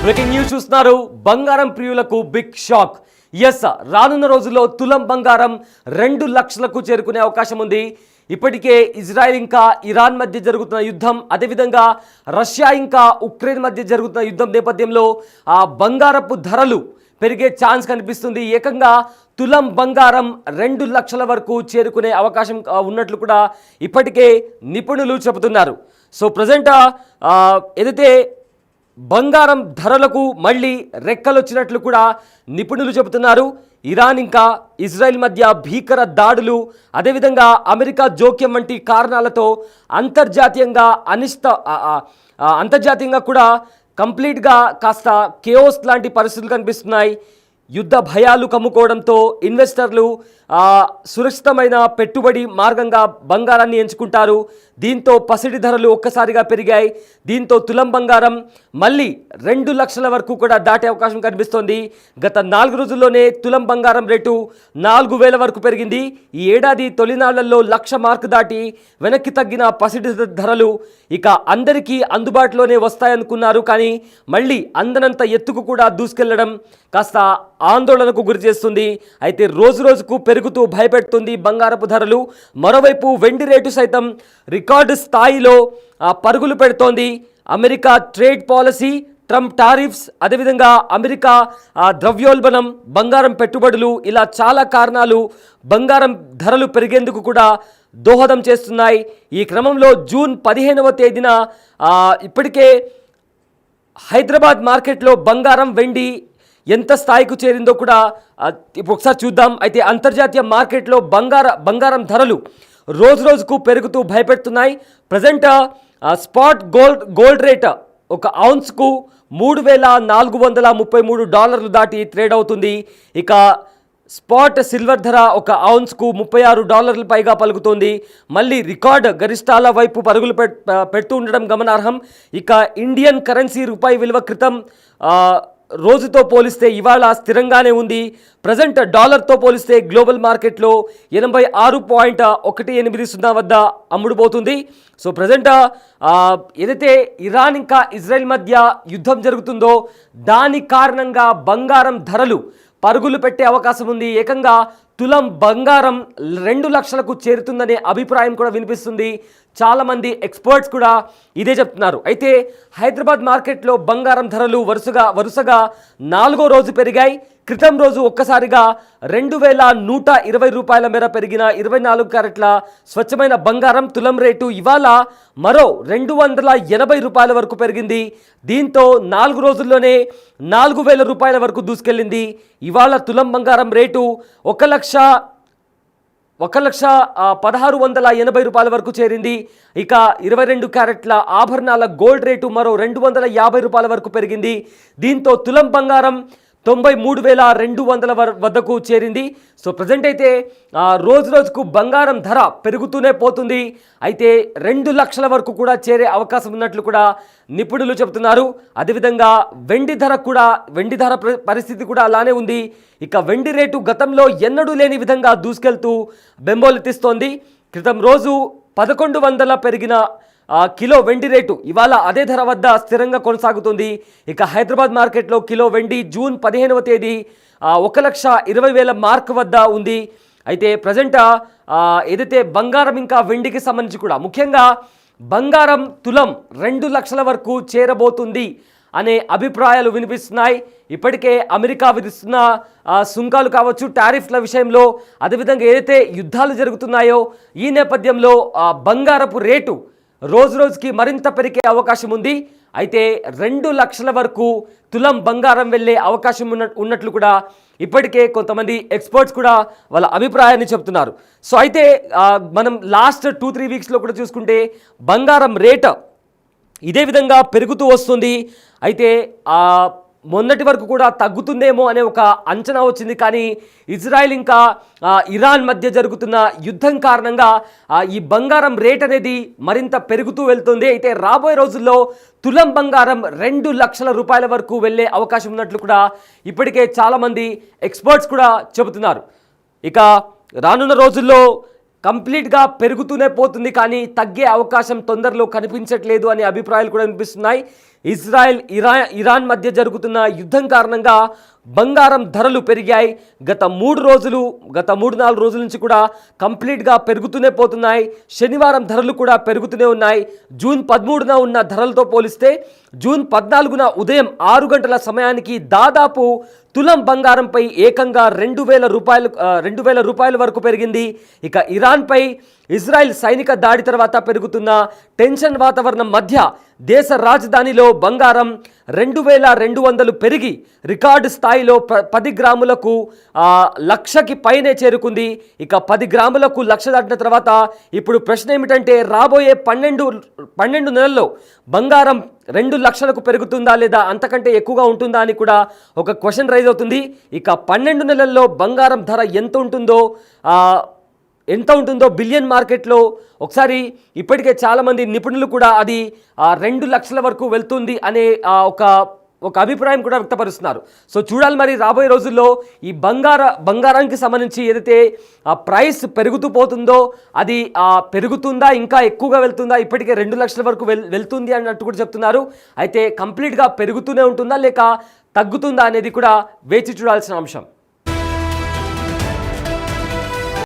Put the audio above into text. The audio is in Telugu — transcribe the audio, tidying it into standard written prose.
బ్రేకింగ్ న్యూస్ చూస్తున్నారు. బంగారం ప్రియులకు బిగ్ షాక్. ఎస్, రానున్న రోజుల్లో తులం బంగారం 2 లక్షలకు చేరుకునే అవకాశం ఉంది. ఇప్పటికే ఇజ్రాయెల్ ఇంకా ఇరాన్ మధ్య జరుగుతున్న యుద్ధం, అదేవిధంగా రష్యా ఇంకా ఉక్రెయిన్ మధ్య జరుగుతున్న యుద్ధం నేపథ్యంలో ఆ బంగారపు ధరలు పెరిగే ఛాన్స్ కనిపిస్తుంది. ఏకంగా తులం బంగారం 2 లక్షల వరకు చేరుకునే అవకాశం ఉన్నట్లు కూడా ఇప్పటికే నిపుణులు చెబుతున్నారు. సో ప్రజెంట్ ఏదైతే బంగారం ధరలకు మళ్ళీ రెక్కలు వచ్చినట్లు కూడా నిపుణులు చెబుతున్నారు. ఇరాన్ ఇంకా ఇజ్రాయెల్ మధ్య భీకర దాడులు, అదేవిధంగా అమెరికా జోక్యం వంటి కారణాలతో అంతర్జాతీయంగా కూడా కంప్లీట్గా కాస్త కేఓస్ లాంటి పరిస్థితులు కనిపిస్తున్నాయి. యుద్ధ భయాలు కమ్ముకోవడంతో ఇన్వెస్టర్లు సురక్షితమైన పెట్టుబడి మార్గంగా బంగారాన్ని ఎంచుకుంటారు. దీంతో పసిడి ధరలు ఒక్కసారిగా పెరిగాయి. దీంతో తులం బంగారం మళ్ళీ 2 లక్షల వరకు కూడా దాటే అవకాశం కనిపిస్తోంది. గత 4 రోజుల్లోనే తులం బంగారం రేటు 4,000 వరకు పెరిగింది. ఈ ఏడాది తొలినాళ్లలో 1,00,000 మార్కు దాటి వెనక్కి తగ్గిన పసిడి ధరలు ఇక అందరికీ అందుబాటులోనే వస్తాయనుకున్నారు. కానీ మళ్ళీ అందనంత ఎత్తుకు కూడా దూసుకెళ్లడం కాస్త ఆందోళనకు గురి చేస్తుంది. అయితే రోజు రోజుకు పెరుగుతూ భయపెడుతుంది బంగారపు ధరలు. మరోవైపు వెండి రేటు సైతం రికార్డు స్థాయిలో పరుగులు పెడుతోంది. America trade policy, Trump tariffs, అదేవిధంగా అమెరికా ద్రవ్యోల్బణం, బంగారం పెట్టుబడులు, ఇలా చాలా కారణాలు బంగారం ధరలు పెరిగేందుకు కూడా దోహదం చేస్తున్నాయి. ఈ క్రమంలో జూన్ 15వ తేదీన ఇప్పటికే హైదరాబాద్ మార్కెట్లో బంగారం, వెండి ఎంత స్థాయికి చేరిందో కూడా ఇప్పుడు ఒకసారి చూద్దాం. అయితే అంతర్జాతీయ మార్కెట్లో బంగారం ధరలు రోజు రోజుకు పెరుగుతూ భయపెడుతున్నాయి. ప్రజెంట్ స్పాట్ గోల్డ్ రేట్ ఒక ఔన్స్కు $3,433 దాటి ట్రేడ్ అవుతుంది. ఇక స్పాట్ సిల్వర్ ధర ఒక ఔన్స్కు $36 పైగా పలుకుతోంది. మళ్ళీ రికార్డ్ గరిష్టాల వైపు పరుగులు పెడుతూ ఉండడం గమనార్హం. ఇక ఇండియన్ కరెన్సీ రూపాయి విలువ క్రితం రోజుతో పోలిస్తే ఇవాళ స్థిరంగానే ఉంది. ప్రజెంట్ డాలర్తో పోలిస్తే గ్లోబల్ మార్కెట్లో 86.180 వద్ద అమ్ముడుపోతుంది. సో ప్రజెంట్ ఏదైతే ఇరాన్ ఇంకా ఇజ్రాయెల్ మధ్య యుద్ధం జరుగుతుందో దాని కారణంగా బంగారం ధరలు పరుగులు పెట్టే అవకాశం ఉంది. ఏకంగా తులం బంగారం 2 లక్షలకు చేరుతుందనే అభిప్రాయం కూడా వినిపిస్తుంది. చాలామంది ఎక్స్పర్ట్స్ కూడా ఇదే చెప్తున్నారు. అయితే హైదరాబాద్ మార్కెట్లో బంగారం ధరలు వరుసగా 4వ రోజు పెరిగాయి. క్రితం రోజు ఒక్కసారిగా $2,120 మేర పెరిగిన 24 క్యారెట్ల స్వచ్ఛమైన బంగారం తులం రేటు ఇవాళ మరో $280 వరకు పెరిగింది. దీంతో 4 రోజుల్లోనే $4,000 వరకు దూసుకెళ్ళింది. ఇవాళ తులం బంగారం రేటు $1,16,80 వరకు చేరింది. ఇక 22 క్యారెట్ల ఆభరణాల గోల్డ్ రేటు మరో $250 వరకు పెరిగింది. దీంతో తులం బంగారం 93,200 వద్దకు చేరింది. సో ప్రజెంట్ అయితే రోజు రోజుకు బంగారం ధర పెరుగుతూనే పోతుంది. అయితే 2 లక్షల వరకు కూడా చేరే అవకాశం ఉన్నట్లు కూడా నిపుణులు చెబుతున్నారు. అదేవిధంగా వెండి ధర పరిస్థితి కూడా అలానే ఉంది. ఇక వెండి రేటు గతంలో ఎన్నడూ లేని విధంగా దూసుకెళ్తూ బెంబోలెత్తిస్తోంది. క్రితం రోజు 1100 పెరిగిన కిలో వెండి రేటు ఇవాళ అదే ధర వద్ద స్థిరంగా కొనసాగుతుంది. ఇక హైదరాబాద్ మార్కెట్లో కిలో వెండి జూన్ 15వ తేదీ 1,20,000 మార్క్ వద్ద ఉంది. అయితే ప్రజెంట్ ఏదైతే బంగారం ఇంకా వెండికి సంబంధించి కూడా ముఖ్యంగా బంగారం తులం 2 లక్షల వరకు చేరబోతుంది అనే అభిప్రాయాలు వినిపిస్తున్నాయి. ఇప్పటికే అమెరికా విధిస్తున్న సుంకాలు కావచ్చు, టారిఫ్ల విషయంలో, అదేవిధంగా ఏదైతే యుద్ధాలు జరుగుతున్నాయో ఈ నేపథ్యంలో బంగారపు రేటు రోజు రోజుకి మరింత పెరిగే అవకాశం ఉంది. అయితే 2 లక్షల వరకు తులం బంగారం వెళ్ళే అవకాశం ఉన్నట్లు కూడా ఇప్పటికే కొంతమంది ఎక్స్పర్ట్స్ కూడా వాళ్ళ అభిప్రాయాన్ని చెప్తున్నారు. సో అయితే మనం లాస్ట్ 2-3 వీక్స్లో కూడా చూసుకుంటే బంగారం రేట్ ఇదే విధంగా పెరుగుతూ వస్తుంది. అయితే మొన్నటి వరకు కూడా తగ్గుతుందేమో అనే ఒక అంచనా వచ్చింది. కానీ ఇజ్రాయెల్ ఇంకా ఇరాన్ మధ్య జరుగుతున్న యుద్ధం కారణంగా ఈ బంగారం రేట్ అనేది మరింత పెరుగుతూ వెళ్తుంది. అయితే రాబోయే రోజుల్లో తులం బంగారం 2 లక్షల రూపాయల వరకు వెళ్ళే అవకాశం ఉన్నట్లు కూడా ఇప్పటికే చాలామంది ఎక్స్పర్ట్స్ కూడా చెబుతున్నారు. ఇక రానున్న రోజుల్లో కంప్లీట్గా పెరుగుతూనే పోతుంది, కానీ తగ్గే అవకాశం తొందరలో కనిపించట్లేదు అనే అభిప్రాయాలు కూడా వినిపిస్తున్నాయి. ఇజ్రాయెల్ ఇరాన్ మధ్య జరుగుతున్న యుద్ధం కారణంగా బంగారం ధరలు పెరిగాయి. గత 3-4 రోజుల నుంచి కూడా కంప్లీట్గా పెరుగుతూనే పోతున్నాయి. శనివారం ధరలు కూడా పెరుగుతూనే ఉన్నాయి. జూన్ 13న ఉన్న ధరలతో పోలిస్తే జూన్ 14న ఉదయం 6 గంటల సమయానికి దాదాపు తులం బంగారంపై ఏకంగా 2,000 రూపాయల వరకు పెరిగింది. ఇక ఇరాన్పై ఇజ్రాయెల్ సైనిక దాడి తర్వాత పెరుగుతున్న టెన్షన్ వాతావరణం మధ్య దేశ రాజధానిలో బంగారం 2,200 పెరిగి రికార్డు స్థాయిలో 10 గ్రాములకు లక్షకి పైనే చేరుకుంది. ఇక 10 గ్రాములకు లక్ష దాటిన తర్వాత ఇప్పుడు ప్రశ్న ఏమిటంటే రాబోయే 12 నెలల్లో బంగారం 2 లక్షలకు పెరుగుతుందా లేదా అంతకంటే ఎక్కువగా ఉంటుందా అని కూడా ఒక క్వశ్చన్ రైజ్ అవుతుంది. ఇక 12 నెలల్లో బంగారం ధర ఎంత ఉంటుందో బిలియన్ మార్కెట్లో ఒకసారి ఇప్పటికే చాలామంది నిపుణులు కూడా అది 2 లక్షల వరకు వెళ్తుంది అనే ఒక అభిప్రాయం కూడా వ్యక్తపరుస్తున్నారు. సో చూడాలి మరి రాబోయే రోజుల్లో ఈ బంగారానికి సంబంధించి ఏదైతే ప్రైస్ పెరుగుతూ పోతుందో అది పెరుగుతుందా, ఇంకా ఎక్కువగా వెళ్తుందా, ఇప్పటికే 2 లక్షల వరకు వెళ్తుంది అన్నట్టు కూడా చెప్తున్నారు. అయితే కంప్లీట్గా పెరుగుతూనే ఉంటుందా లేక తగ్గుతుందా అనేది కూడా వేచి చూడాల్సిన అంశం.